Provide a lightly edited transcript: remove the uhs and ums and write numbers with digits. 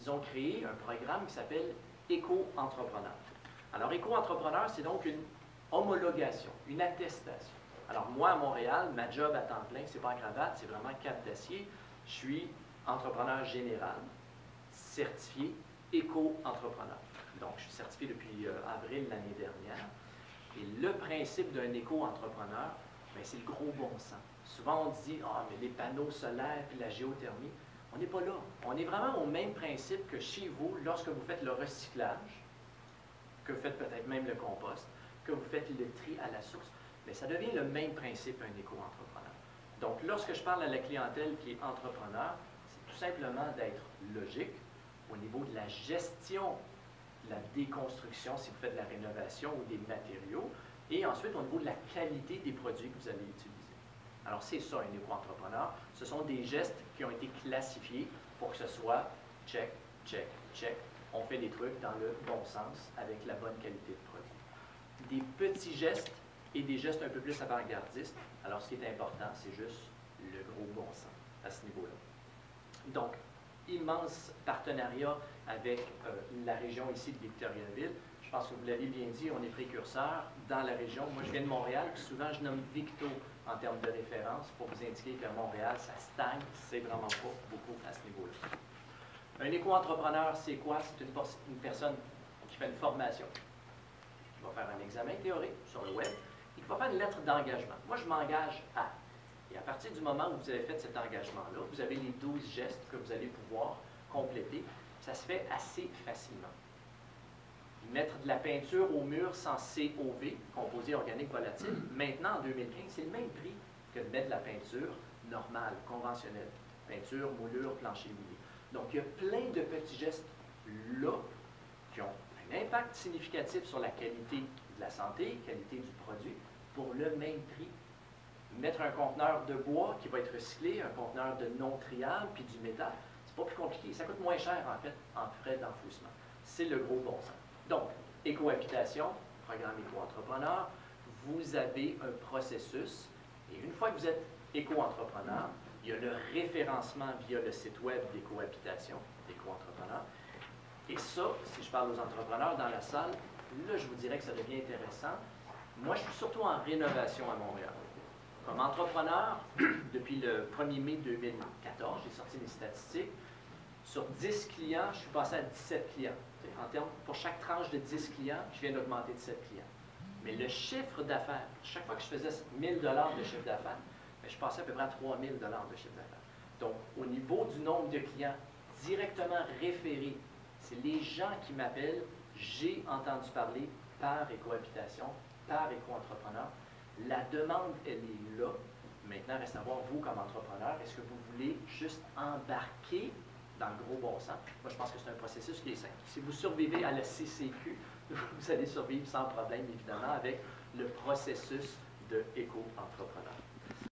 ils ont créé un programme qui s'appelle Éco-entrepreneur. Alors, Éco-entrepreneur, c'est donc une homologation, une attestation. Alors, moi, à Montréal, ma job à temps plein, c'est pas en cravate, c'est vraiment cap d'acier. Je suis entrepreneur général, certifié éco-entrepreneur. Donc, je suis certifié depuis avril l'année dernière. Et le principe d'un éco-entrepreneur, c'est le gros bon sens. Souvent, on dit, ah, mais les panneaux solaires et la géothermie, on n'est pas là. On est vraiment au même principe que chez vous, lorsque vous faites le recyclage, que vous faites peut-être même le compost, que vous faites le tri à la source. Mais ça devient le même principe, un éco-entrepreneur. Donc, lorsque je parle à la clientèle qui est entrepreneur, c'est tout simplement d'être logique au niveau de la gestion, de la déconstruction, si vous faites de la rénovation ou des matériaux, et ensuite au niveau de la qualité des produits que vous allez utiliser. Alors, c'est ça, un éco-entrepreneur. Ce sont des gestes qui ont été classifiés pour que ce soit check, check, check. On fait des trucs dans le bon sens avec la bonne qualité de produit. Des petits gestes et des gestes un peu plus avant-gardistes. Alors, ce qui est important, c'est juste le gros bon sens à ce niveau-là. Donc, immense partenariat avec la région ici de Victoriaville. Je pense que vous l'avez bien dit, on est précurseur dans la région. Moi, je viens de Montréal, puis souvent, je nomme Victo en termes de référence pour vous indiquer qu'à Montréal, ça stagne. C'est vraiment pas beaucoup à ce niveau-là. Un éco-entrepreneur, c'est quoi? C'est une personne qui fait une formation, qui va faire un examen théorique sur le web, et qui va faire une lettre d'engagement. Moi, je m'engage à. Et à partir du moment où vous avez fait cet engagement-là, vous avez les 12 gestes que vous allez pouvoir compléter. Ça se fait assez facilement. Mettre de la peinture au mur sans COV, composé organique volatile, maintenant en 2015, c'est le même prix que de mettre de la peinture normale, conventionnelle. Peinture, moulure, plancher mouillé. Donc, il y a plein de petits gestes là qui ont un impact significatif sur la qualité de la santé, qualité du produit, pour le même prix. Mettre un conteneur de bois qui va être recyclé, un conteneur de non-triable, puis du métal, c'est pas plus compliqué. Ça coûte moins cher, en fait, en frais d'enfouissement. C'est le gros bon sens. Donc, éco-habitation, programme éco-entrepreneur, vous avez un processus, et une fois que vous êtes éco-entrepreneur, il y a le référencement via le site web d'éco-habitation, d'éco-entrepreneur. Et ça, si je parle aux entrepreneurs dans la salle, là, je vous dirais que ça devient intéressant. Moi, je suis surtout en rénovation à Montréal. Comme entrepreneur, depuis le 1er mai 2014, j'ai sorti mes statistiques. Sur 10 clients, je suis passé à 17 clients. En termes, pour chaque tranche de 10 clients, je viens d'augmenter de 7 clients. Mais le chiffre d'affaires, chaque fois que je faisais 1 000 $ de chiffre d'affaires, je passais à peu près à 3 000 $ de chiffre d'affaires. Donc, au niveau du nombre de clients directement référés, c'est les gens qui m'appellent, j'ai entendu parler par éco-habitation, par éco-entrepreneur. La demande, elle est là. Maintenant, reste à voir, vous, comme entrepreneur, est-ce que vous voulez juste embarquer dans le gros bon sens? Moi, je pense que c'est un processus qui est simple. Si vous survivez à la CCQ, vous allez survivre sans problème, évidemment, avec le processus de éco-entrepreneur.